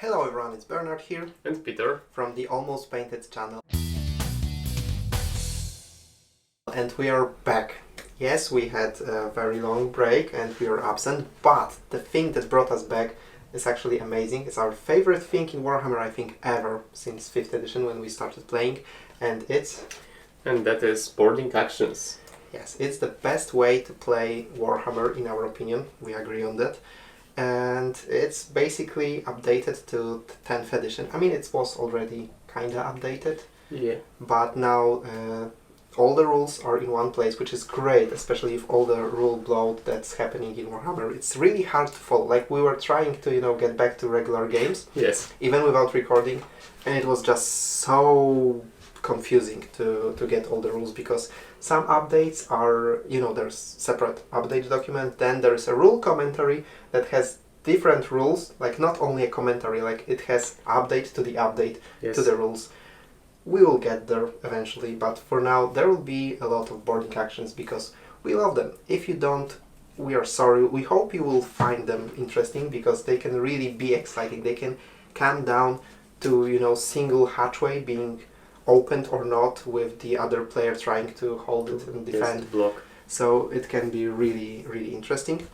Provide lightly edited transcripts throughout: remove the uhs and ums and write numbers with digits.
Hello everyone, it's Bernard here And Peter from the Almost Painted channel. And we are back. Yes, we had a very long break and we were absent, but the thing that brought us back is actually amazing. It's our favorite thing in Warhammer, I think, ever since 5th edition when we started playing, and that is boarding actions. Yes, it's the best way to play Warhammer in our opinion. We agree on that. And it's basically updated to 10th edition. I mean, it was already kinda updated. Yeah. But now all the rules are in one place, which is great, especially if all the rule bloat that's happening in Warhammer. It's really hard to follow. Like, we were trying to, get back to regular games. Yes. Even without recording. And it was just so confusing to get all the rules, because some updates are, there's separate update document, then there's a rule commentary that has different rules, like not only a commentary, like it has update to the update to the rules. We will get there eventually, but for now there will be a lot of boarding actions because we love them. If you don't, we are sorry. We hope you will find them interesting because they can really be exciting. They can come down to, single hatchway being opened or not, with the other player trying to hold it and defend. Yes, block. So it can be really, really interesting.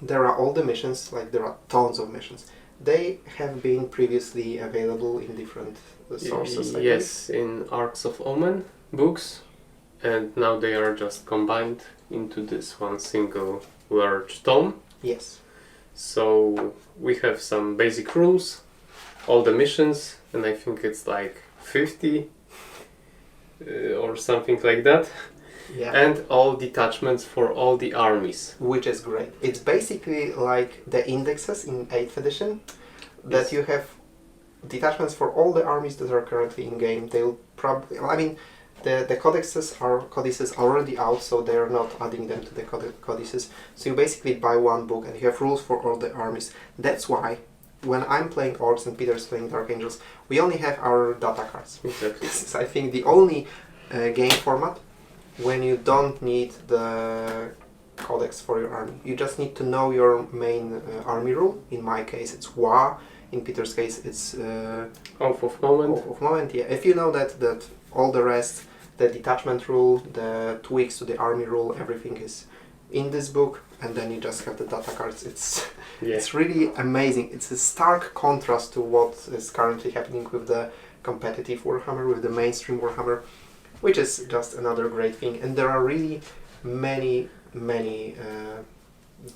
There are all the missions, like there are tons of missions. They have been previously available in different sources. Yes, in Arcs of Omen books, and now they are just combined into this one single large tome. Yes. So we have some basic rules, all the missions, and I think it's like 50 or something like that. Yeah. And all detachments for all the armies. Which is great. It's basically like the indexes in 8th edition, that you have detachments for all the armies that are currently in game. They'll probably, the codices are already out, so they are not adding them to the codices. So you basically buy one book and you have rules for all the armies. That's why when I'm playing Orcs and Peter's playing Dark Angels, we only have our data cards. Exactly. This is, I think, the only game format when you don't need the codex for your army. You just need to know your main army rule. In my case, it's Wa. In Peter's case, it's Oath of Moment. Oath of Moment. Yeah. If you know that all the rest, the detachment rule, the tweaks to the army rule, everything is in this book, and then you just have the data cards. It's really amazing. It's a stark contrast to what is currently happening with the competitive Warhammer, with the mainstream Warhammer, which is just another great thing. And there are really many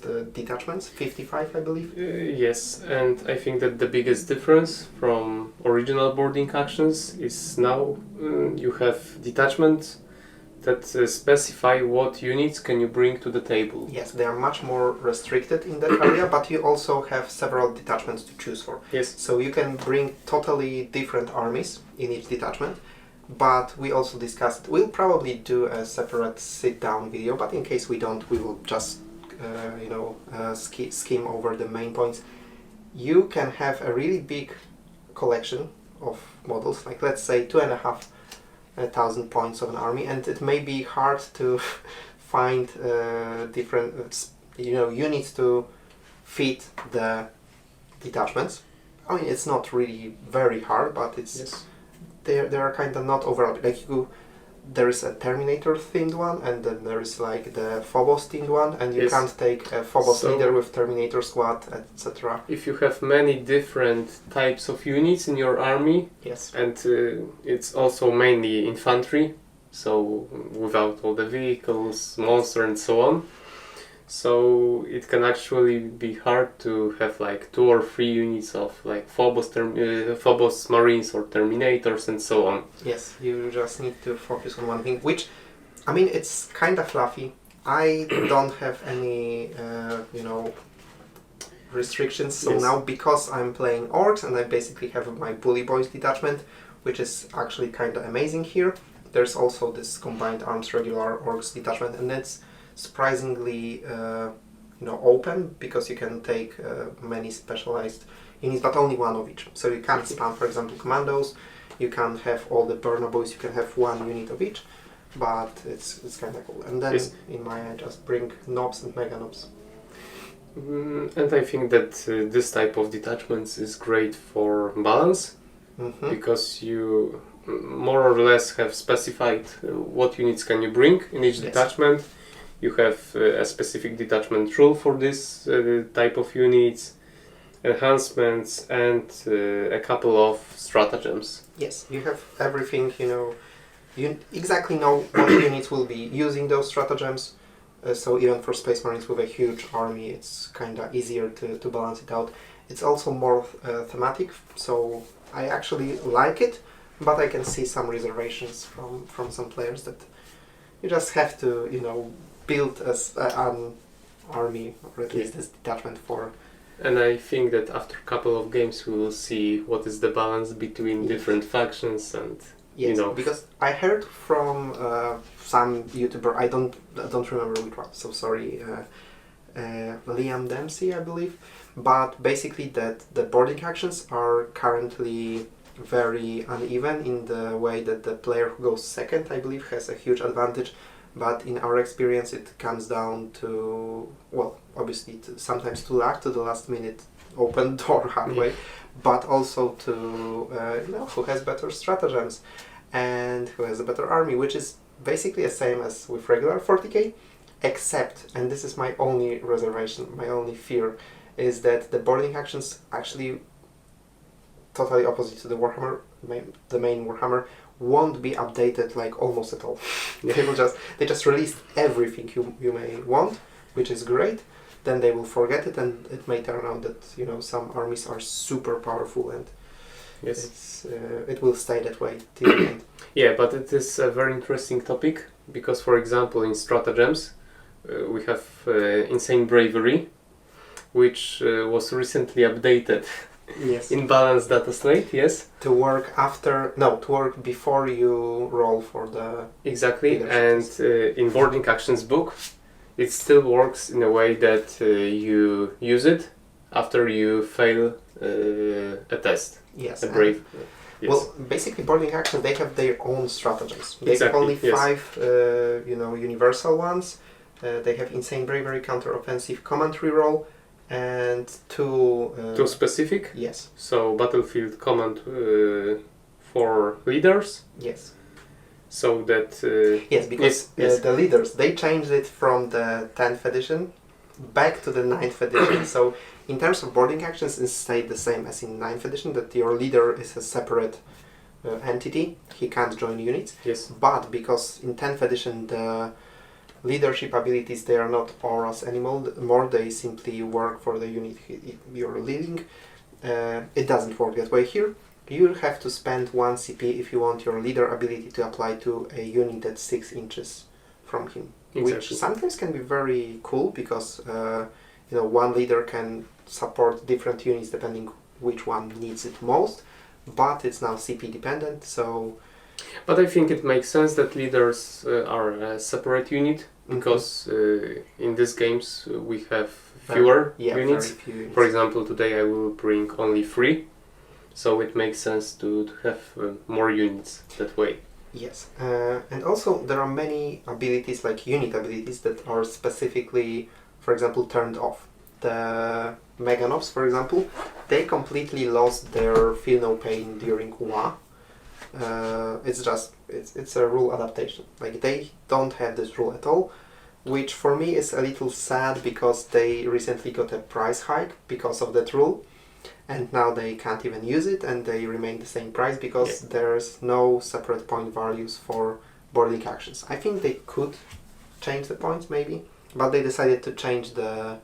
the detachments, 55 I believe. Yes, and I think that the biggest difference from original boarding actions is now you have detachments that specify what units can you bring to the table. Yes, they are much more restricted in that area, but you also have several detachments to choose for. Yes. So you can bring totally different armies in each detachment, but we also discussed, we'll probably do a separate sit-down video, but in case we don't, we will just skim over the main points. You can have a really big collection of models, like let's say 2,500 points of an army, and it may be hard to find different units to fit the detachments. I mean, it's not really very hard, but it's they are kind of not overlapping. Like there is a Terminator themed one, and then there is like the Phobos themed one, and you can't take a Phobos leader with Terminator squad, etc. If you have many different types of units in your army, and it's also mainly infantry, so without all the vehicles, monster and so on, so it can actually be hard to have like 2 or 3 units of like Phobos Marines or Terminators and so on. Yes, you just need to focus on one thing, which, I mean, it's kind of fluffy. I don't have any, restrictions. So now, because I'm playing Orcs and I basically have my Bully Boys detachment, which is actually kind of amazing here. There's also this combined arms regular Orcs detachment, and that's surprisingly open, because you can take many specialized units, but only one of each. So you can't spam, for example, commandos. You can't have all the burner boys. You can have one unit of each, but it's kind of cool. And then in my I just bring knobs and mega knobs. And I think that this type of detachments is great for balance, because you more or less have specified what units can you bring in each detachment. You have a specific detachment rule for this type of units, enhancements, and a couple of stratagems. Yes, you have everything, you exactly know what units will be using those stratagems. So even for Space Marines with a huge army, it's kind of easier to balance it out. It's also more thematic, so I actually like it, but I can see some reservations from some players that you just have to, build an army, or at least this detachment for. And I think that after a couple of games we will see what is the balance between different factions and because I heard from some YouTuber, I don't remember which one, so sorry, Liam Dempsey, I believe, but basically that the boarding actions are currently very uneven in the way that the player who goes second, I believe, has a huge advantage, but in our experience it comes down to, well, obviously sometimes to luck, to the last minute open door halfway, but also to who has better stratagems and who has a better army, which is basically the same as with regular 40k, except, and this is my only reservation, my only fear, is that the boarding actions actually totally opposite to the Warhammer, the main Warhammer, won't be updated like almost at all. They just released everything you may want, which is great. Then they will forget it, and it may turn out that some armies are super powerful, and it will stay that way till the end. Yeah, but it is a very interesting topic because, for example, in stratagems we have Insane Bravery, which was recently updated. Yes. In balanced data slate, yes. To work before you roll for the. Exactly, and in boarding actions book, it still works in a way that you use it after you fail a test. Yes. A brave. Yes. Well, basically, boarding actions, they have their own stratagems. They have only 5, universal ones. They have Insane Bravery, Counter-Offensive, Command Reroll, and 2... 2 specific? Yes. So, Battlefield Command for leaders? Yes. So that... yes, because the leaders, they changed it from the 10th edition back to the 9th edition. So, in terms of boarding actions, it stayed the same as in 9th edition, that your leader is a separate entity. He can't join units. Yes. But because in 10th edition, the leadership abilities, they are not auras anymore, they simply work for the unit you're leading. It doesn't work that way here. You have to spend 1 CP if you want your leader ability to apply to a unit that's 6 inches from him. Exactly. Which sometimes can be very cool because one leader can support different units depending which one needs it most, but it's now CP dependent, so... But I think it makes sense that leaders are a separate unit, because in these games we have fewer units. Very few units. For example, today I will bring only 3, so it makes sense to have more units that way. Yes, and also there are many abilities, like unit abilities, that are specifically, for example, turned off. The Meganovs, for example, they completely lost their Feel No Pain during WA. It's a rule adaptation. Like, they don't have this rule at all, which for me is a little sad because they recently got a price hike because of that rule, and now they can't even use it, and they remain the same price because there's no separate point values for boarding actions. I think they could change the points maybe, but they decided to change the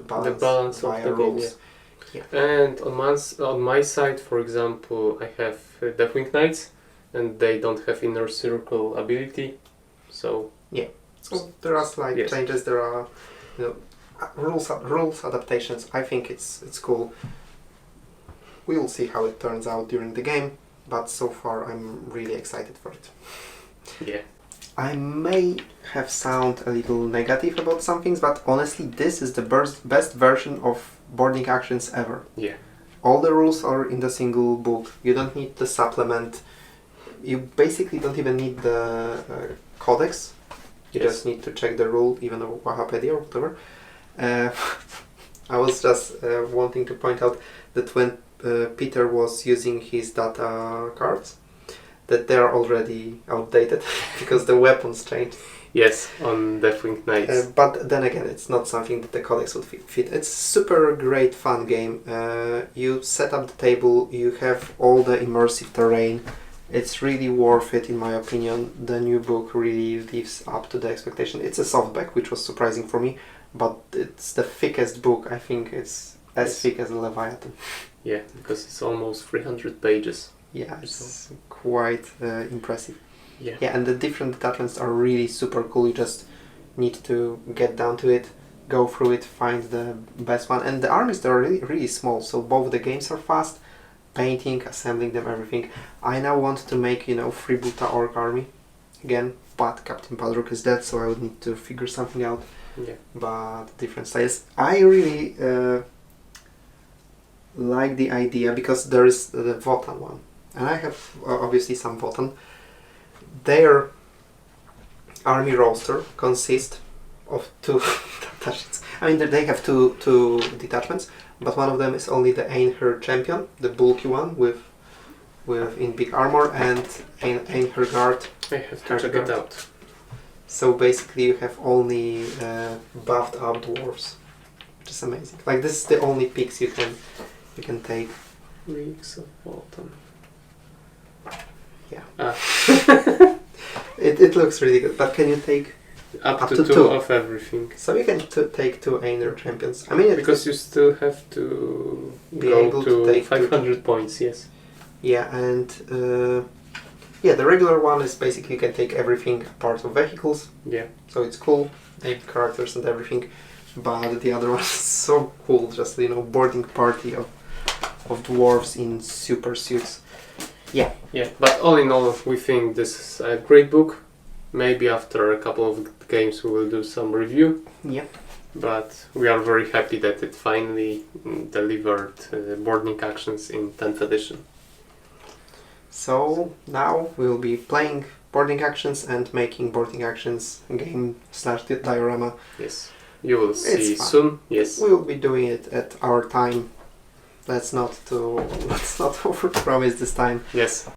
balance of the rules. Game, And on my side, for example, I have Deathwing Knights, and they don't have Inner Circle ability, so... Yeah, so there are slight changes, there are rules adaptations. I think it's cool. We will see how it turns out during the game, but so far I'm really excited for it. Yeah. I may have sound a little negative about some things, but honestly this is the best version of boarding actions ever. Yeah. All the rules are in the single book. You don't need the supplement. You basically don't even need the codex. You just need to check the rule, even though Wikipedia or whatever. I was just wanting to point out that when Peter was using his data cards, that they are already outdated because the weapons changed. Yes, on Deathwing Knights. But then again, it's not something that the codex would fit. It's super great fun game. You set up the table, you have all the immersive terrain. It's really worth it in my opinion. The new book really lives up to the expectation. It's a softback, which was surprising for me, but it's the thickest book. I think it's as thick as a Leviathan. Yeah, because it's almost 300 pages. Yeah, it's quite impressive. Yeah. Yeah, and the different detachments are really super cool. You just need to get down to it, go through it, find the best one. And the armies, they're really small, so both the games are fast, painting, assembling them, everything. I now want to make, freebooter orc army again, but Captain Padrock is dead, so I would need to figure something out. Yeah. But different styles. I really like the idea because there is the Votan one. And I have obviously some Votan. Their army roster consists of two detachments. I mean, they have two detachments, but one of them is only the Einher champion, the bulky one with in big armor, and Einher guard. I have to check it out. So basically, you have only buffed up dwarves, which is amazing. Like, this is the only picks you can take. Weeks of autumn. Yeah. It looks really good, but can you take up to two of everything? So you can take two Einher champions. I mean, because you still have to be go able to take 500 points. Yes. Yeah, and the regular one is basically you can take everything apart of vehicles. Yeah. So it's cool, take characters and everything. But the other one is so cool, just boarding party of dwarves in super suits. Yeah. Yeah, but all in all, we think this is a great book. Maybe after a couple of games we will do some review. Yeah. But we are very happy that it finally delivered boarding actions in 10th edition. So now we will be playing boarding actions and making boarding actions game/diorama. Yes. You will see soon. Yes. We will be doing it at our time. Let's not overpromise this time. Yes.